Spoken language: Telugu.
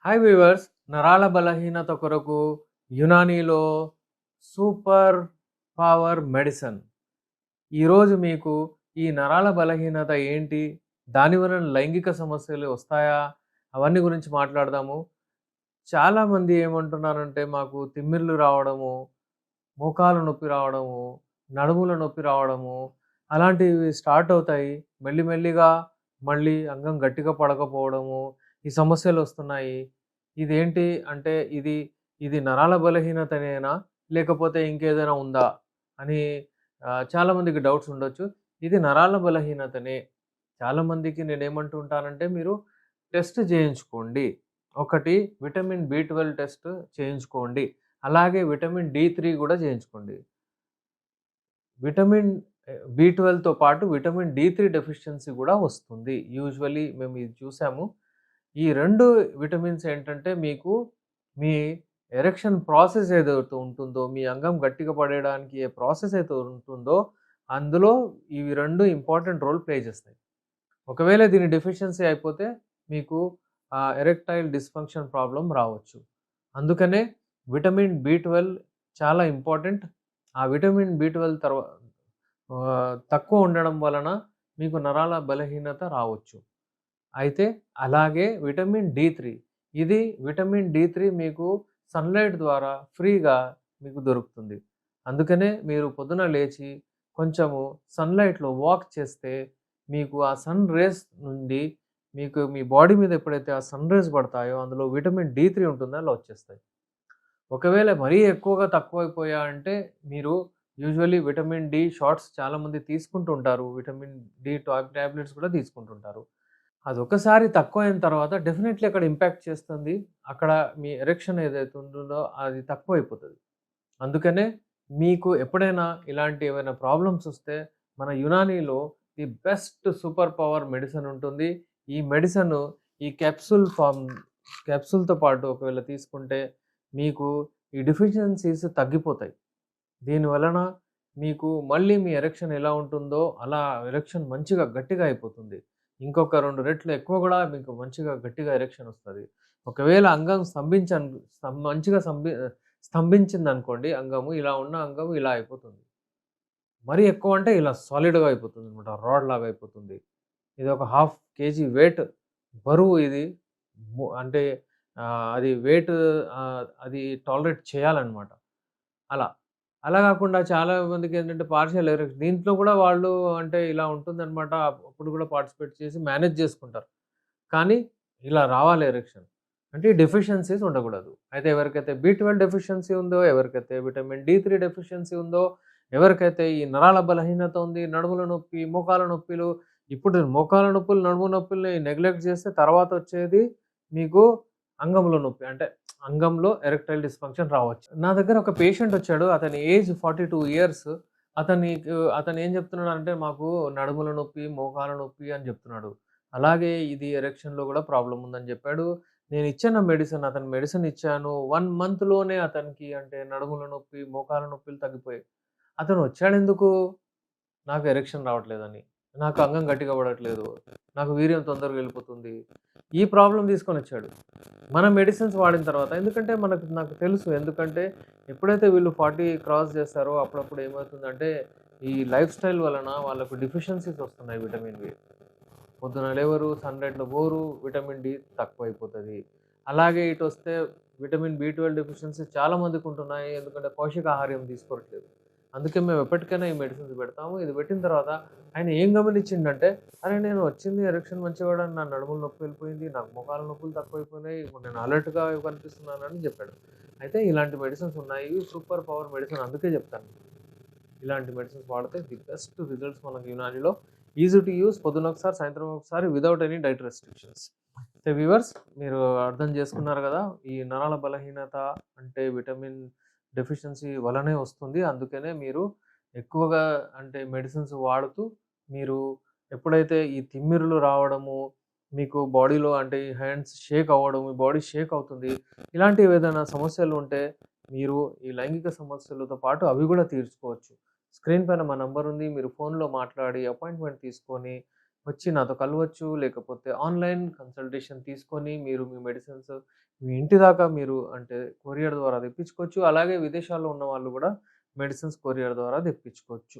హాయ్ వీవర్స్, నరాల బలహీనత కొరకు యునానీలో సూపర్ పవర్ మెడిసిన్. ఈరోజు మీకు ఈ నరాల బలహీనత ఏంటి? దాని వలన లైంగిక సమస్యలు వస్తాయా? అవన్నీ గురించి మాట్లాడదాము. చాలామంది ఏమంటున్నారంటే మాకు తిమ్మిర్లు రావడము, మోకాలు నొప్పి రావడము, నడుముల నొప్పి రావడము అలాంటివి స్టార్ట్ అవుతాయి. మెల్లిమెల్లిగా మళ్ళీ అంగం గట్టిగా పడకపోవడము, ఈ సమస్యలొస్తున్నాయి. ఇదేంటి అంటే ఇది నరాల బలహీనతనేనా? లేకపోతే ఇంకేదైనా ఉందా? అని చాలామందికి డౌట్స్ ఉండొచ్చు. ఇది నరాల బలహీనతనే. చాలామందికి నేనేమంటూ ఉంటానంటే మీరు టెస్ట్ చేయించుకోండి. ఒకటి విటమిన్ బి12 టెస్ట్ చేయించుకోండి. అలాగే విటమిన్ డి3 గూడా చేయించుకోండి. విటమిన్ బి12తో పాటు విటమిన్ డి3 డెఫిషియన్సీ గూడా వస్తుంది. యూజువల్లీ మేము ఇది చూసాము. ఈ 2 విటమిన్స్ ఏంటంటే మీకు మీ ఎరెక్షన్ ప్రాసెస్ ఏదైతే ఉంటుందో, మీ అంగం గట్టిగా పడేయడానికి ఏ ప్రాసెస్ అయితే ఉంటుందో, అందులో ఇవి 2 ఇంపార్టెంట్ రోల్ ప్లే చేస్తాయి. ఒకవేళ దీని డెఫిషియన్సీ అయిపోతే మీకు ఎరెక్టైల్ డిస్‌ఫంక్షన్ ప్రాబ్లమ్ రావచ్చు. అందుకనే విటమిన్ బి12 చాలా ఇంపార్టెంట్. ఆ విటమిన్ బి12 తక్కువ ఉండడం వలన మీకు నరాల బలహీనత రావచ్చు. అయితే అలాగే విటమిన్ డి3 ఇది విటమిన్ డి3 మీకు సన్‌లైట్ ద్వారా ఫ్రీగా మీకు దొరుకుతుంది. అందుకనే మీరు పొద్దున లేచి కొంచెము సన్‌లైట్‌లో వాక్ చేస్తే మీకు ఆ సన్ రేస్ నుండి మీకు మీ బాడీ మీద ఎప్పుడైతే ఆ సన్ రేస్ పడతాయో అందులో విటమిన్ డి3 ఉంటుందో అలా వచ్చేస్తాయి. ఒకవేళ మరీ ఎక్కువగా తక్కువైపోయా అంటే మీరు యూజువల్లీ విటమిన్ డి షాట్స్ చాలామంది తీసుకుంటూ ఉంటారు. విటమిన్ డి టాబ్లెట్స్ కూడా తీసుకుంటుంటారు. అదొకసారి తక్కువయిన తర్వాత డెఫినెట్‌లీ అక్కడ ఇంపాక్ట్ చేస్తుంది. అక్కడ మీ ఎరెక్షన్ ఏదైతే ఉంటుందో అది తక్కువైపోతది. అందుకనే మీకు ఎప్పుడైనా ఇలాంటి ఏవైనా ప్రాబ్లమ్స్ వస్తే మన యునానీలో the best super power medicine ఉంటుంది. ఈ మెడిసిన్ ఈ క్యాప్సూల్‌తో పాటు ఒకవేళ తీసుకుంటే మీకు ఈ డెఫిషియన్సీస్ తగ్గిపోతాయి. దీని వలన మీకు మళ్ళీ మీ ఎరెక్షన్ ఎలా ఉంటుందో అలా ఎరెక్షన్ మంచిగా గట్టిగా అయిపోతుంది. ఇంకొక 2 రెట్లు ఎక్కువ గూడా మీకు మంచిగా గట్టిగా ఎరెక్షన్ ఒస్తది. ఒకవేళ అంగం మంచిగా స్తంభించిందనుకోండి అంగము, ఇలా ఉన్న అంగము ఇలా అయిపోతుంది. మరీ ఎక్కువ అంటే ఇలా సాలిడ్‌గా అయిపోతుందనమాట. రాడ్‌లాగా అయిపోతుంది. ఇది ఒక హాఫ్ కేజీ వెయిట్ బరువు ఇది. అంటే అది వెయిట్ అది టాలరేట్ చేయాలనమాట. అలా. అలా గాకుండా చాలా మందికేంటంటే పార్షియల్ ఎరెక్షన్ దీంట్లో గూడా వాళ్ళు అంటే ఇలా ఉంటుందనమాట. అప్పుడు గూడా పార్టిసిపేట్ చేసి మేనేజ్ జేసుకుంటారు. కానీ ఇలా రావాలి ఎరెక్షన్. అంటే డెఫిషియన్సీస్ ఉండకూడదు. అయితే ఎవరికైతే బి12 డెఫిషియన్సీ ఉందో, ఎవరికైతే విటమిన్ డి3 డెఫిషియన్సీ ఉందో, ఎవరికైతే ఈ నరాల బలహీనత ఉంది, నడుముల నొప్పి, మోకాళ్ళ నొప్పిలు, ఇప్పుడు మోకాళ్ళ నొప్పులు, నడుము నొప్పుల్ని నెగ్లెక్ట్ చేస్తే తర్వాతొచ్చేది మీకు అంగంలో నొప్పి. అంటే అంగంలో ఎరెక్టైల్ డిస్‌ఫంక్షన్ రావచ్చు. నా దగ్గర ఒక పేషెంట్ వచ్చాడు. అతని ఏజ్ 42 ఇయర్స్. అతను ఏం చెప్తున్నాడంటే మాకు నడుముల నొప్పి, మోకాళ్ళ నొప్పి అని చెప్తున్నాడు. అలాగే ఇది ఎరెక్షన్‌లో గూడా ప్రాబ్లమ్ ఉందని జెప్పాడు. నేనిచ్చిన అతని మెడిసిన్ ఇచ్చాను. 1 మంత్‌లోనే అతనికి అంటే నడుముల నొప్పి, మోకాళ్ళ నొప్పులు తగ్గిపోయాయి. అతను వచ్చాడెందుకు? నాకు ఎరెక్షన్ రావట్లేదని. నాకు అంగం గట్టిగా పడట్లేదు. నాకు వీర్యం తొందరగా ఎళ్ళిపోతుంది. ఈ ప్రాబ్లమ్ తీసుకొనొచ్చాడు. మన మెడిసిన్స్ వాడిన తర్వాత ఎందుకంటే నాకు తెలుసు. ఎందుకంటే ఎప్పుడైతే వీళ్ళు 40 క్రాస్ చేస్తారో అప్పుడప్పుడు ఏమవుతుందంటే ఈ లైఫ్ స్టైల్ వలన వాళ్ళకు డెఫిషియన్సీస్ వస్తున్నాయి విటమిన్‌వి. పొద్దున లేవరు, సన్‌లైట్‌లో పోరు, విటమిన్ డి తక్కువైపోతది. అలాగే ఇటొస్తే విటమిన్ బి12 డెఫిషియన్సీ చాలా మందికుంటున్నాయి. ఎందుకంటే పౌష్టికాహారం తీసుకోవట్లేదు. అందుకే మేము ఎప్పటికైనా ఈ మెడిసిన్స్ పెడతాము. ఇది పెట్టిన తర్వాత ఆయన ఏం గమనించిండంటే, "అరే! నేను వచ్చింది ఎరెక్షన్ మంచిగానే నా నడుముల నొప్పి వెళ్ళిపోయింది. నాకు మోకాళ్ళ నొప్పులు తక్కువైపోయినాయి. ఇప్పుడు నేను అలర్ట్‌గా కనిపిస్తున్నానని" చెప్పాడు. అయితే ఇలాంటి మెడిసిన్స్ ఉన్నాయి. ఇవి సూపర్ పవర్ మెడిసిన్ అందుకే చెప్తాను. ఇలాంటి మెడిసిన్స్ వాడితే ది బెస్ట్ రిజల్ట్స్ మనకి యునానీలో. ఈజీ టు యూజ్ పొద్దున ఒకసారి, సాయంత్రం ఒకసారి without any diet restrictions. So viewers మీరు అర్థం చేసుకున్నారు గదా! ఈ నరాల బలహీనత అంటే విటమిన్ డెఫిషియన్సీ వలనే వస్తుంది. అందుకనే మీరు ఎక్కువగా అంటే మెడిసిన్స్ వాడుతూ మీరు ఎప్పుడైతే ఈ తిమ్మిరులు రావడము, మీకు బాడీలో అంటే ఈ హ్యాండ్స్ షేక్ అవ్వడం, మీ బాడీ షేక్ అవుతుంది. ఇలాంటివి ఏదైనా సమస్యలు ఉంటే మీరు ఈ లైంగిక సమస్యలతో పాటు అవి గూడా తీర్చుకోవచ్చు. స్క్రీన్ పైన మా నంబర్ ఉంది. మీరు ఫోన్‌లో మాట్లాడి అపాయింట్‌మెంట్ తీసుకొని వచ్చి నాతో కలవచ్చు. లేకపోతే ఆన్‌లైన్ కన్సల్టేషన్ తీసుకొని మీరు మీ మెడిసిన్స్ మీ ఇంటి దాకా మీరు అంటే కొరియర్ ద్వారా తెప్పించుకోవచ్చు. అలాగే విదేశాల్లో ఉన్న వాళ్ళు గూడా మెడిసిన్స్ కొరియర్ ద్వారా తెప్పించుకోవచ్చు.